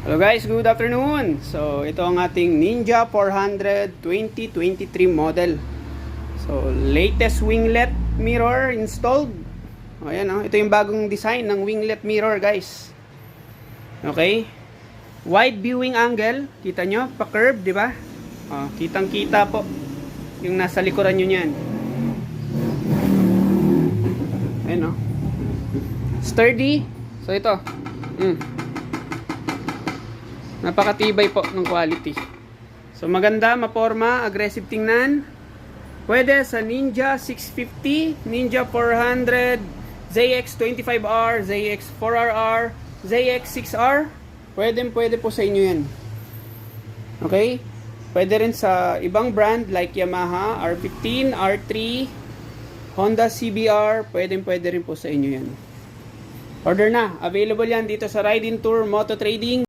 Hello guys, good afternoon. So ito ang ating Ninja 400 2023 model. So latest winglet mirror installed. O ayan o, ito yung bagong design ng winglet mirror guys. Okay. Wide viewing angle, kita nyo, pa-curve, di ba? O, kitang-kita po yung nasa likuran nyo niyan. Ayan o. Sturdy. So ito. Napakatibay po ng quality. So maganda, maporma, aggressive tingnan. Pwede sa Ninja 650, Ninja 400, ZX25R, ZX4RR, ZX6R. Pwede po sa inyo yan. Okay? Pwede rin sa ibang brand like Yamaha, R15, R3, Honda CBR. Pwede rin po sa inyo yan. Order na. Available yan dito sa Ride in Tour Moto Trading.